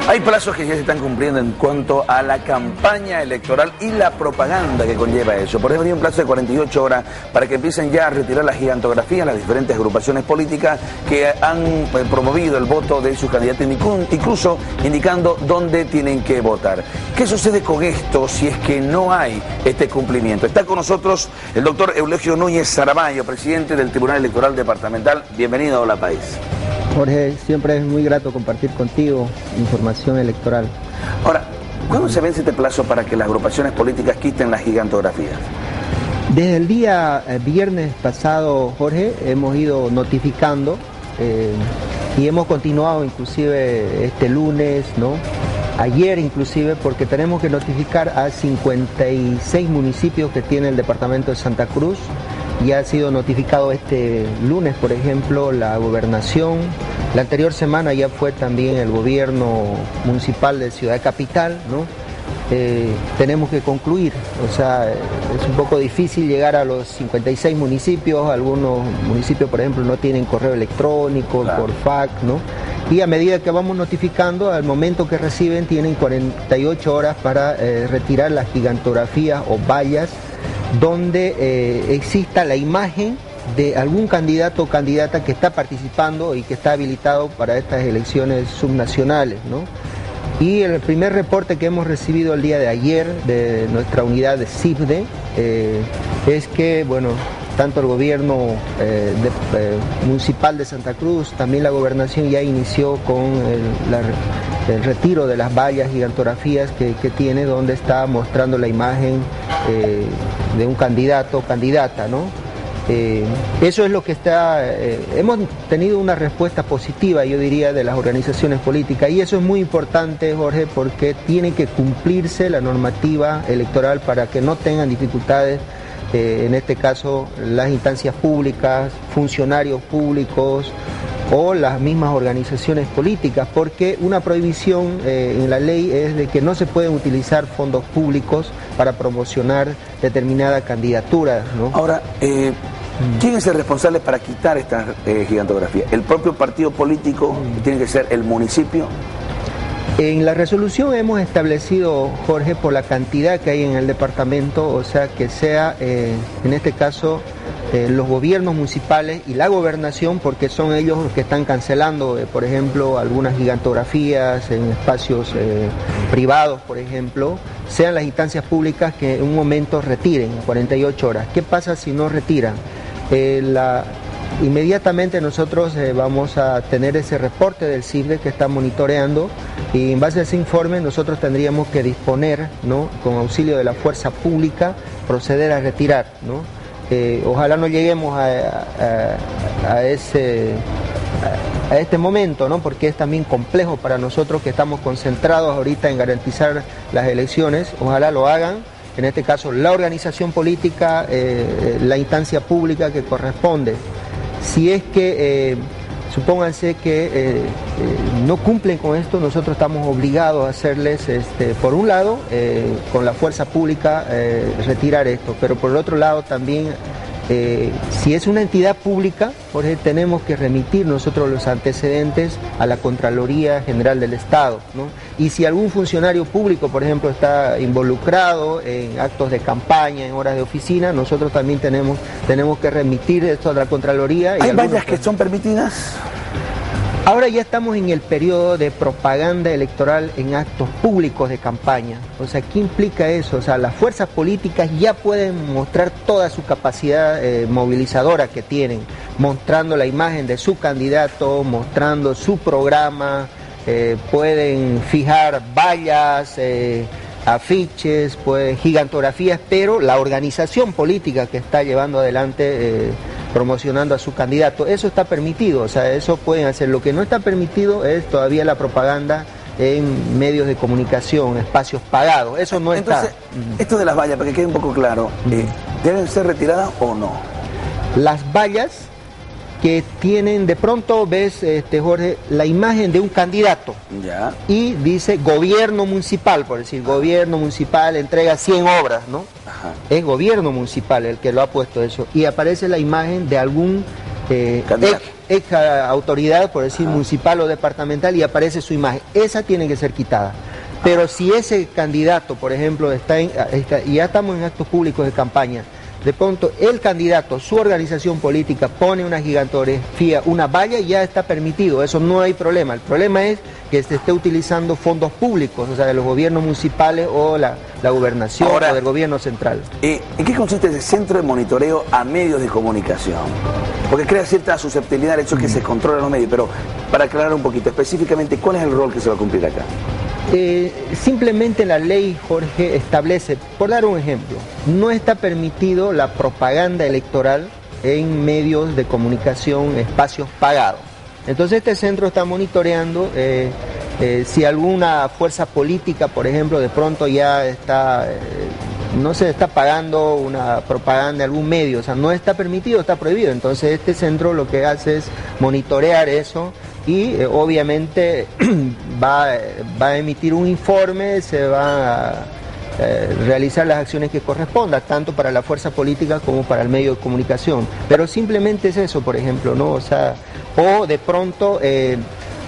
Hay plazos que ya se están cumpliendo en cuanto a la campaña electoral y la propaganda que conlleva eso. Por ejemplo, hay un plazo de 48 horas para que empiecen ya a retirar las gigantografías, las diferentes agrupaciones políticas que han promovido el voto de sus candidatos, incluso indicando dónde tienen que votar. ¿Qué sucede con esto si es que no hay este cumplimiento? Está con nosotros el doctor Eulogio Núñez Saramayo, presidente del Tribunal Electoral Departamental. Bienvenido a Hola País. Jorge, siempre es muy grato compartir contigo información electoral. Ahora, ¿cuándo se vence este plazo para que las agrupaciones políticas quiten las gigantografías? Desde el día viernes pasado, Jorge, hemos ido notificando y hemos continuado inclusive este lunes, ¿no? Ayer inclusive, porque tenemos que notificar a 56 municipios que tiene el departamento de Santa Cruz. Ya ha sido notificado este lunes, por ejemplo, la gobernación. La anterior semana ya fue también el gobierno municipal de Ciudad Capital, ¿no? Tenemos que concluir, o sea, es un poco difícil llegar a los 56 municipios. Algunos municipios, por ejemplo, no tienen correo electrónico, claro, por fax, ¿no? Y a medida que vamos notificando, al momento que reciben, tienen 48 horas para retirar las gigantografías o vallas donde exista la imagen de algún candidato o candidata que está participando y que está habilitado para estas elecciones subnacionales, ¿no? Y el primer reporte que hemos recibido el día de ayer de nuestra unidad de CIFDE es que, bueno, tanto el gobierno municipal de Santa Cruz, también la gobernación ya inició con el retiro de las vallas gigantografías que tiene, donde está mostrando la imagen de un candidato o candidata, ¿no? Eso es lo que está... hemos tenido una respuesta positiva, yo diría, de las organizaciones políticas, y eso es muy importante, Jorge, porque tiene que cumplirse la normativa electoral para que no tengan dificultades, en este caso, las instancias públicas, funcionarios públicos o las mismas organizaciones políticas, porque una prohibición en la ley es de que no se pueden utilizar fondos públicos para promocionar determinada candidatura, ¿no? Ahora, ¿quién es el responsable para quitar estas gigantografías? ¿El propio partido político? ¿Tiene que ser el municipio? En la resolución hemos establecido, Jorge, por la cantidad que hay en el departamento, o sea, que sea, en este caso, los gobiernos municipales y la gobernación, porque son ellos los que están cancelando, por ejemplo, algunas gigantografías en espacios privados, por ejemplo, sean las instancias públicas que en un momento retiren, 48 horas. ¿Qué pasa si no retiran? Inmediatamente nosotros vamos a tener ese reporte del CIFDE que está monitoreando, y en base a ese informe nosotros tendríamos que disponer, ¿no?, con auxilio de la fuerza pública, proceder a retirar, ¿no? Ojalá no lleguemos a este momento, ¿no?, porque es también complejo para nosotros que estamos concentrados ahorita en garantizar las elecciones. Ojalá lo hagan, en este caso la organización política, la instancia pública que corresponde. Si es que, supónganse que no cumplen con esto, nosotros estamos obligados a hacerles, por un lado, con la fuerza pública, retirar esto, pero por el otro lado también, si es una entidad pública, Jorge, tenemos que remitir nosotros los antecedentes a la Contraloría General del Estado, ¿no? Y si algún funcionario público, por ejemplo, está involucrado en actos de campaña, en horas de oficina, nosotros también tenemos que remitir esto a la Contraloría. ¿Hay vallas que son permitidas? Ahora ya estamos en el periodo de propaganda electoral en actos públicos de campaña. O sea, ¿qué implica eso? O sea, las fuerzas políticas ya pueden mostrar toda su capacidad movilizadora que tienen, mostrando la imagen de su candidato, mostrando su programa, pueden fijar vallas, afiches, pues, gigantografías, pero la organización política que está llevando adelante promocionando a su candidato, eso está permitido, o sea, eso pueden hacer. Lo que no está permitido es todavía la propaganda en medios de comunicación, espacios pagados, eso no está. Entonces, esto de las vallas, para que quede un poco claro, ¿deben ser retiradas o no? Las vallas que tienen, de pronto ves, Jorge, la imagen de un candidato, ya, y dice gobierno municipal, por decir, gobierno municipal entrega 100 obras, ¿no? Ajá. Es gobierno municipal el que lo ha puesto eso, y aparece la imagen de algún ex autoridad, por decir, municipal o departamental, y aparece su imagen. Esa tiene que ser quitada. Pero si ese candidato, por ejemplo, y ya estamos en actos públicos de campaña, de pronto el candidato, su organización política pone una gigantografía, una valla, y ya está permitido, eso no hay problema. El problema es que se esté utilizando fondos públicos, o sea, de los gobiernos municipales o la gobernación. Ahora, o del gobierno central. ¿En qué consiste ese centro de monitoreo a medios de comunicación? Porque crea cierta susceptibilidad al hecho de que se controlan los medios, pero para aclarar un poquito, específicamente, ¿cuál es el rol que se va a cumplir acá? Simplemente la ley, Jorge, establece, por dar un ejemplo, no está permitido la propaganda electoral en medios de comunicación, espacios pagados. Entonces este centro está monitoreando si alguna fuerza política, por ejemplo, de pronto ya está, no se está pagando una propaganda en algún medio, o sea, no está permitido, está prohibido. Entonces este centro lo que hace es monitorear eso y obviamente va a emitir un informe, se va a realizar las acciones que correspondan, tanto para la fuerza política como para el medio de comunicación. Pero simplemente es eso, por ejemplo, ¿no? O sea, o de pronto,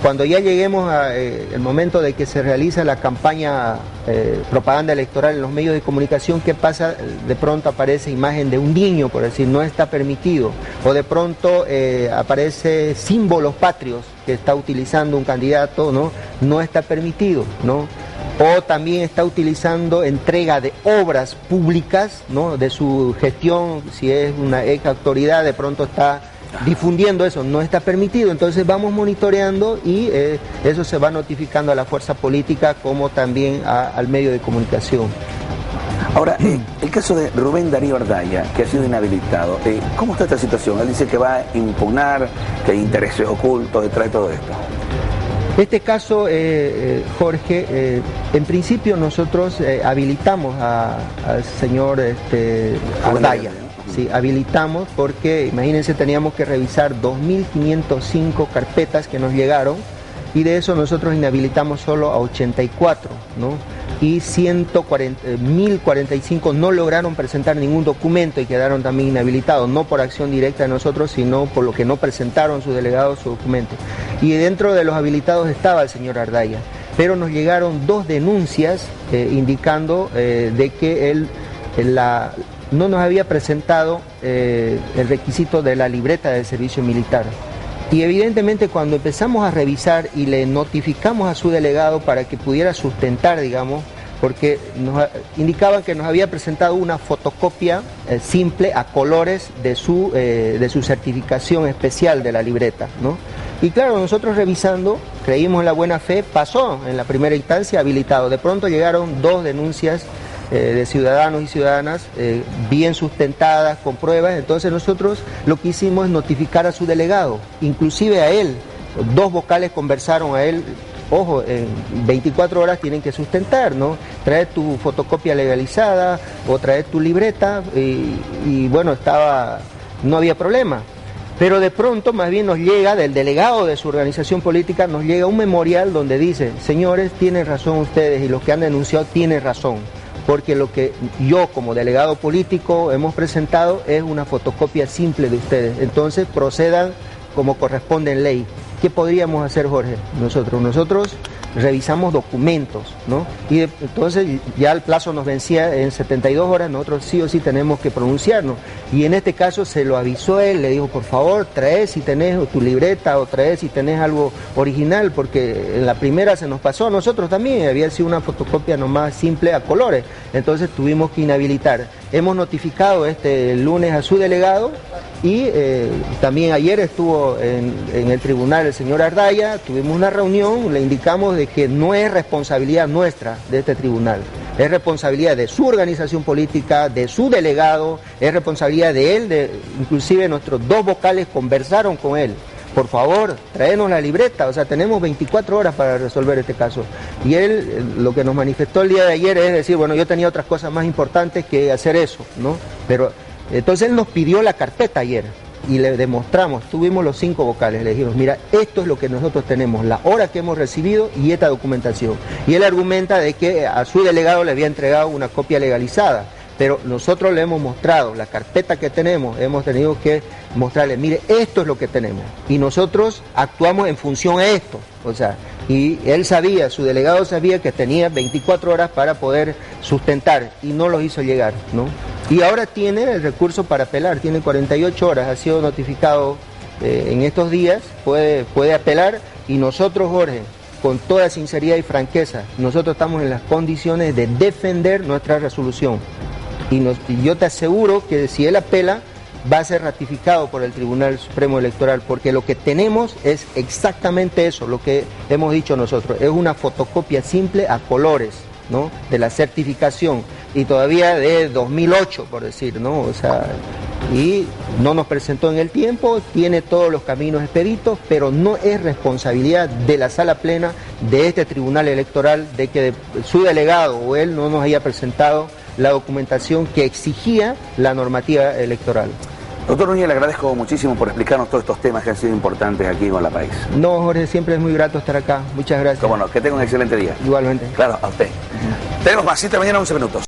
cuando ya lleguemos al momento de que se realiza la campaña propaganda electoral en los medios de comunicación, ¿qué pasa? De pronto aparece imagen de un niño, por decir, no está permitido. O de pronto aparece símbolos patrios que está utilizando un candidato, ¿no? No está permitido, ¿no? O también está utilizando entrega de obras públicas, ¿no? De su gestión, si es una ex autoridad, de pronto está difundiendo eso, no está permitido. Entonces vamos monitoreando y eso se va notificando a la fuerza política como también al medio de comunicación. Ahora, el caso de Rubén Darío Ardaya, que ha sido inhabilitado, ¿cómo está esta situación? Él dice que va a impugnar, que hay intereses ocultos detrás de todo esto. Este caso, Jorge, en principio nosotros habilitamos al señor Ardaya. Sí, habilitamos porque, imagínense, teníamos que revisar 2.505 carpetas que nos llegaron y de eso nosotros inhabilitamos solo a 84, ¿no? Y 1.045 no lograron presentar ningún documento y quedaron también inhabilitados, no por acción directa de nosotros, sino por lo que no presentaron sus delegados su documento. Y dentro de los habilitados estaba el señor Ardaya, pero nos llegaron 2 denuncias indicando de que él no nos había presentado el requisito de la libreta del servicio militar. Y evidentemente cuando empezamos a revisar y le notificamos a su delegado para que pudiera sustentar, digamos, porque nos indicaban que nos había presentado una fotocopia simple a colores de su certificación especial de la libreta, ¿no? Y claro, nosotros revisando, creímos en la buena fe, pasó en la primera instancia habilitado. De pronto llegaron 2 denuncias de ciudadanos y ciudadanas bien sustentadas, con pruebas. Entonces nosotros lo que hicimos es notificar a su delegado, inclusive a él. 2 vocales conversaron a él, ojo, en 24 horas tienen que sustentar, ¿no? Traer tu fotocopia legalizada o traer tu libreta y bueno, no había problema. Pero de pronto más bien nos llega, del delegado de su organización política, nos llega un memorial donde dice: señores, tienen razón ustedes y los que han denunciado tienen razón, porque lo que yo como delegado político hemos presentado es una fotocopia simple de ustedes, entonces procedan como corresponde en ley. ¿Qué podríamos hacer, Jorge? Nosotros revisamos documentos, ¿no? Y entonces ya el plazo nos vencía en 72 horas, nosotros sí o sí tenemos que pronunciarnos. Y en este caso se lo avisó él, le dijo: por favor, trae si tenés tu libreta o trae si tenés algo original, porque en la primera se nos pasó a nosotros también, había sido una fotocopia nomás simple a colores, entonces tuvimos que inhabilitar. Hemos notificado el lunes a su delegado y también ayer estuvo en el tribunal el señor Ardaya, tuvimos una reunión, le indicamos de que no es responsabilidad nuestra de este tribunal, es responsabilidad de su organización política, de su delegado, es responsabilidad de él, inclusive nuestros 2 vocales conversaron con él. Por favor, tráenos la libreta, o sea, tenemos 24 horas para resolver este caso. Y él, lo que nos manifestó el día de ayer es decir, bueno, yo tenía otras cosas más importantes que hacer eso, ¿no? Pero entonces él nos pidió la carpeta ayer y le demostramos, tuvimos los 5 vocales, le dijimos: mira, esto es lo que nosotros tenemos, la hora que hemos recibido y esta documentación. Y él argumenta de que a su delegado le había entregado una copia legalizada, pero nosotros le hemos mostrado la carpeta que tenemos, hemos tenido que mostrarle, mire, esto es lo que tenemos, y nosotros actuamos en función a esto, o sea, y él sabía, su delegado sabía que tenía 24 horas para poder sustentar, y no los hizo llegar, ¿no? Y ahora tiene el recurso para apelar, tiene 48 horas, ha sido notificado en estos días, puede apelar, y nosotros, Jorge, con toda sinceridad y franqueza, nosotros estamos en las condiciones de defender nuestra resolución. Y yo te aseguro que si él apela, va a ser ratificado por el Tribunal Supremo Electoral, porque lo que tenemos es exactamente eso, lo que hemos dicho nosotros, es una fotocopia simple a colores, ¿no?, de la certificación, y todavía de 2008, por decir, ¿no? O sea, y no nos presentó en el tiempo, tiene todos los caminos expeditos, pero no es responsabilidad de la Sala Plena de este Tribunal Electoral de que su delegado o él no nos haya presentado la documentación que exigía la normativa electoral. Doctor Núñez, le agradezco muchísimo por explicarnos todos estos temas que han sido importantes aquí con La País. No, Jorge, siempre es muy grato estar acá. Muchas gracias. Cómo no, que tenga un excelente día. Igualmente. Claro, a usted. Tenemos más cita mañana 11 minutos.